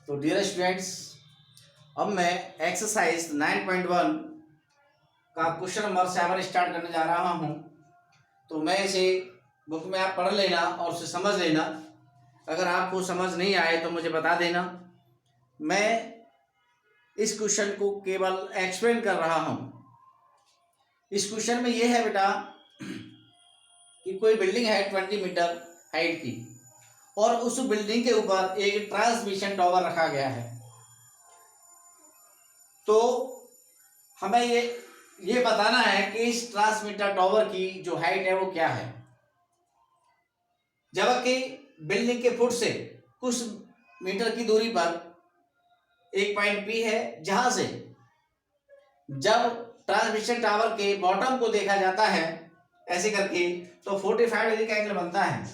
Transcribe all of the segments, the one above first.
तो dear students, अब मैं एक्सरसाइज 9.1 का क्वेश्चन नंबर 7 स्टार्ट करने जा रहा हूं। तो मैं इसे बुक में आप पढ़ लेना और उसे समझ लेना। अगर आपको समझ नहीं आए तो मुझे बता देना। मैं इस क्वेश्चन को केवल एक्सप्लेन कर रहा हूं। इस क्वेश्चन में यह है बेटा कि कोई बिल्डिंग है 20 मीटर हाइट की और उस बिल्डिंग के ऊपर एक ट्रांसमिशन टावर रखा गया है। तो हमें ये बताना है कि इस ट्रांसमीटर टावर की जो हाइट है वो क्या है, जबकि बिल्डिंग के फुट से कुछ मीटर की दूरी पर एक पॉइंट पी है, जहां से जब ट्रांसमिशन टावर के बॉटम को देखा जाता है ऐसे करके तो 45 डिग्री का एंगल बनता है,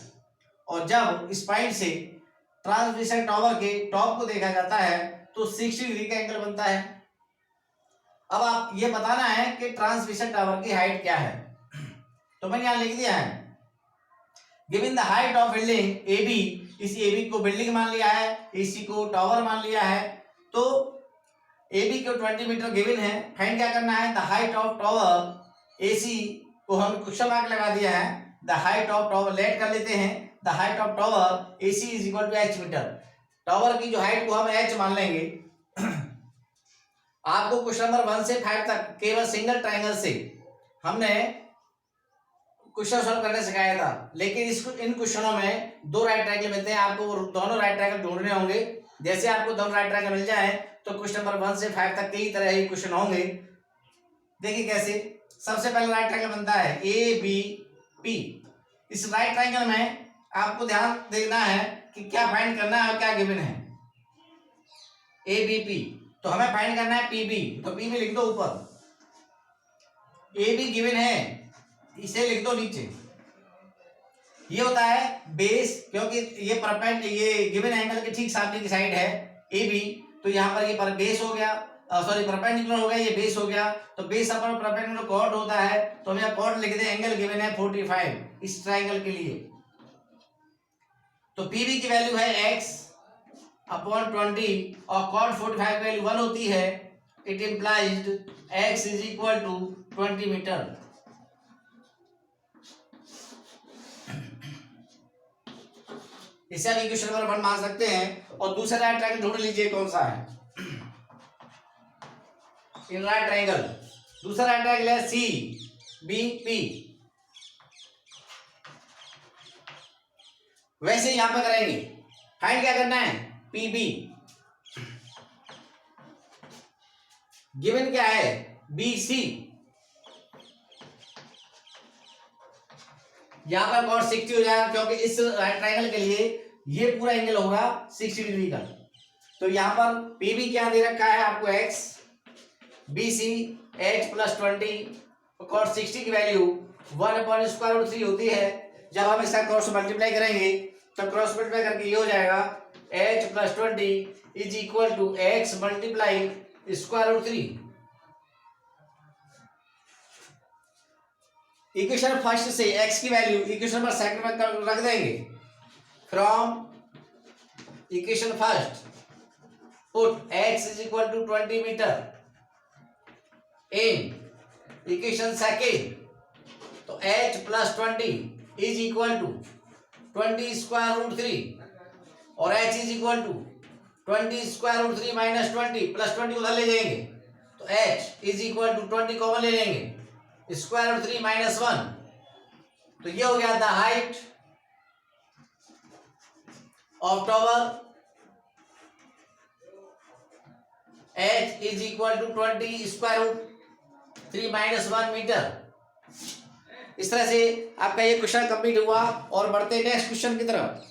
और जब इस पॉइंट से ट्रांसमिशन टावर के टॉप को देखा जाता है तो 60 डिग्री का एंगल बनता है। अब आप ये बताना है कि ट्रांसमिशन टावर की हाइट क्या है। तो मैंने यहां लिख दिया है, given the height of building A B. इस ए बी को बिल्डिंग मान लिया है, एसी को टावर मान लिया है। तो ए बी को 20 मीटर गिवन है। फाइंड क्या करना है, the height of tower AC को हम क्वेश्चन मार्क लगा दिया है। The height of tower let कर लेते हैं। The height of tower AC is equal to H metre. Tower की जो हाइट को हम एच मान लेंगे। आपको क्वेश्चन नंबर 1 से 5 तक केवल सिंगल ट्रायंगल से हमने क्वेश्चन सॉल्व करने सिखाया था, लेकिन इन क्वेश्चनों में दो राइट ट्रायंगल मिलते हैं। आपको वो दोनों राइट ट्रायंगल ढूंढने होंगे। जैसे आपको दोनों राइट ट्रायंगल मिल जाए तो क्वेश्चन नंबर 1 से 5 तक कई तरह के क्वेश्चन होंगे। देखिए कैसे। सबसे पहले राइट ट्रायंगल बनता है ए बी पी। इस राइट ट्रायंगल में आपको ध्यान देना है कि क्या फाइंड करना है और क्या गिवन है। ए बी पी, तो हमें फाइंड करना है पी बी। तो पी बी लिख दो ऊपर, ए बी गिवन है इसे लिख दो नीचे। ये होता है बेस, क्योंकि ये गिवन एंगल के ठीक सामने की साइड है ए बी। तो यहाँ पर ये पर बेस हो गया, सॉरी परपेंडिकुलर हो गया, ये बेस हो गया। तो बेस अपन परपेंडिकुलर कॉर्ड होता है, तो हम यहाँ कॉर्ड लिख दें। एंगल गिवन है 45 इस ट्रायंगल के लिए। तो पी बी की वैल्यू है x अपॉन 20 और कॉर्ड 45 की वैल्यू 1 होती है। It implies x is equal to 20 metre. इसे आप इक्वेशन नंबर 1 मान सकते हैं। और दूसरा राइट ट्रायंगल ढूंढ लीजिए कौन सा है। इन राइट ट्रायंगल दूसरा राइट ट्रायंगल है सी बी पी। वैसे यहां पर करेंगे। फाइंड क्या करना है, पी बी। गिवन क्या है, बी सी। यहां पर कॉट 60 हो जाएगा, क्योंकि इस राइट ट्रायंगल के लिए ये पूरा एंगल होगा 60 डिग्री का। तो यहां पर पी बी क्या दे रखा है आपको, x, B C H plus 20। Cot 60 की वैल्यू 1/√3 होती है। जब हम इसका क्रॉस मल्टीप्लाई करेंगे तो क्रॉस मल्टीप्लाई करके ये हो जाएगा h plus 20 is equal to x multiply √3। Equation first से x की वैल्यू इक्वेशन नंबर सेकंड में रख देंगे। From equation first put x is equal to 20 metre in equation second. तो h plus 20 is equal to 20 √3 और h is equal to 20 √3 minus 20 plus 20 उधर ले जाएंगे। तो h is equal to 20 common ले लेंगे, √3 माइनस 1। तो ये हो गया the height of tower h is equal to 20 √3 minus 1 metre. इस तरह से आपका ये क्वेश्चन कंप्लीट हुआ। और बढ़ते हैं नेक्स्ट क्वेश्चन की तरफ।